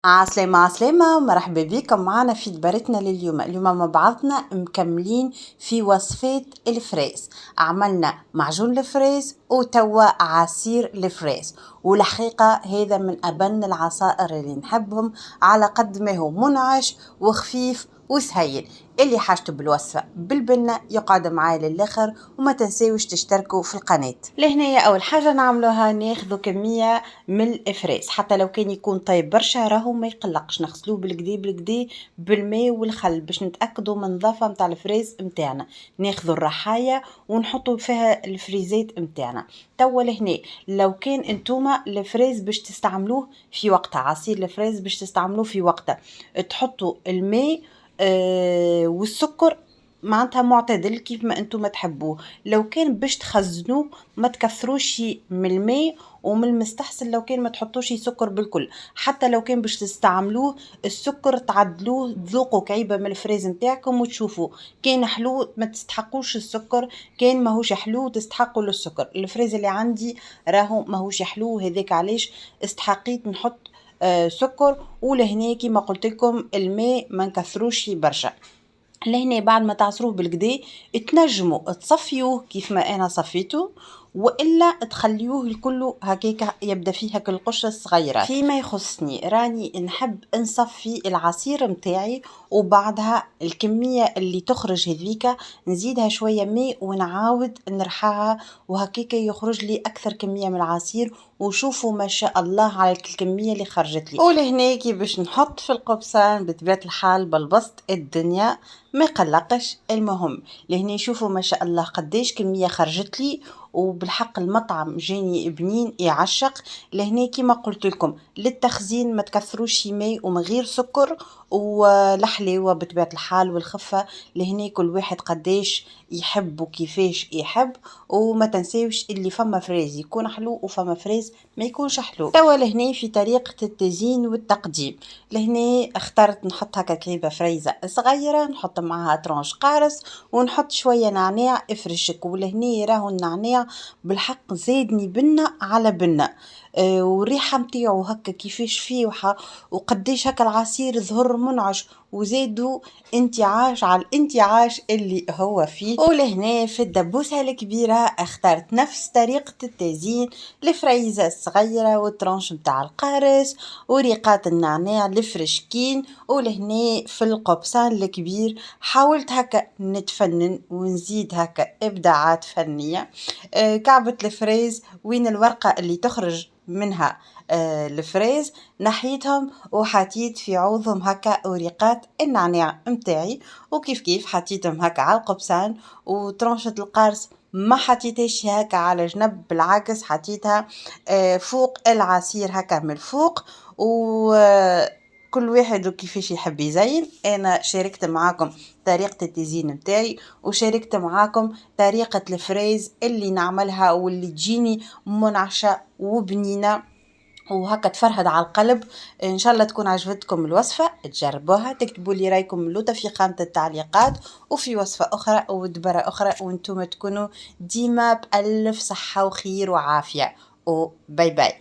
عسلامة عسلامة ومرحبا بكم معنا في دبرتنا اليوم مع بعضنا مكملين في وصفات الفريز. عملنا معجون الفريز وتوا عصير الفريز، والحقيقة هذا من أبن العصائر اللي نحبهم على قد ما هو منعش وخفيف وسهيل. اللي حاجته بالوصفة بالبنة يقعد معايا للآخر، وما تنسيوش تشتركوا في القناة. لهنا أول حاجة نعملوها ناخذوا كمية من الفريز، حتى لو كان يكون طيب برشا راهو ما يقلقش، نغسلوه بالكدا بالماء والخل باش نتاكدوا من النظافه نتاع الفريز نتاعنا. ناخذوا الرحايه ونحطوا فيها الفريزات نتاعنا. توا لهنا لو كان انتوما الفريز باش تستعملوه في وقتها، عصير الفريز باش تستعملوه في وقتها، تحطوا الماء والسكر معناتها معتدل كيف ما انتم تحبوه. لو كان باش تخزنوه ما تكثروش من الماء، ومن المستحسن لو كان ما تحطوش سكر بالكل. حتى لو كان باش تستعملوه السكر تعدلوه، تذوقوا كعيبه من الفريز نتاعكم وتشوفوا كان حلو ما تستحقوش السكر، كان ماهوش حلو تستحقوا السكر. الفريز اللي عندي راهو ماهوش حلو، هذاك علاش استحقيت نحط سكر. ولهنا كيما قلت لكم الماء ما نكثروش برشا. لهنا بعد ما تعصروه بالكدا تنجموا تصفيوه كيف ما انا صفيته، والا تخليوه الكل هكاك يبدا فيه هك القشره الصغيره. فيما يخصني راني نحب نصفي العصير متاعي، وبعدها الكميه اللي تخرج هذيك نزيدها شويه ماء ونعاود نرحاها، وهكاك يخرج لي اكثر كميه من العصير. وشوفوا ما شاء الله على الكميه اللي خرجت لي. ولهنا كي باش نحط في القبصان بطبيعه الحال بالبسط الدنيا ما قلقش. المهم لهنا شوفوا ما شاء الله قديش كميه خرجت لي، وبالحق المطعم جاني بنين يعشق. لهنا كيما قلت لكم للتخزين ما تكثروش ماء ومن غير سكر، والحلاوه بطبيعه الحال والخفه لهنا كل واحد قديش يحب وكيفاش يحب. وما تنساوش اللي فما فريز يكون حلو وفما فريز ما يكونش حلو. توا لهنا في طريقه التزيين والتقديم، لهنا اخترت نحط هكا كعيبه فريزه صغيره، نحط معها ترونش قارص، ونحط شويه نعناع افرشك. ولهنا راهو النعناع بالحق زادني بنه على بنه. والريحه متاعو هكا كيفاش فيوحه، وقديش هكا العصير ظهر منعش، وزادوا انتعاش على الانتعاش اللي هو فيه. ولهنا في الدبوسه الكبيره اخترت نفس طريقه التزيين، الفريزه الصغيره والترونش متاع القارص وريقات النعناع الفرشكين. ولهنا في القبصان الكبير حاولت هكا نتفنن ونزيد هكا ابداعات فنيه. كعبة الفريز وين الورقة اللي تخرج منها الفريز نحيتهم، وحطيت في عوضهم هكا وريقات النعناع متاعي، وكيف كيف حطيتهم هكا على القبصان. وترنشة القارص ما حطيتهاش هكا على جنب، بالعكس حطيتها فوق العصير هكا من الفوق. و كل واحد وكيفاش يحب يزين. انا شاركت معاكم طريقة التزيين متاعي، وشاركت معاكم طريقة الفريز اللي نعملها واللي تجيني منعشة وبنينة وهكا تفرهد على القلب. ان شاء الله تكون عجبتكم الوصفة، تجربوها، تكتبوا لي رايكم اللوطة في خانة التعليقات. وفي وصفة اخرى ودبرة اخرى، وانتم تكونوا ديما بألف صحة وخير وعافية. وباي باي.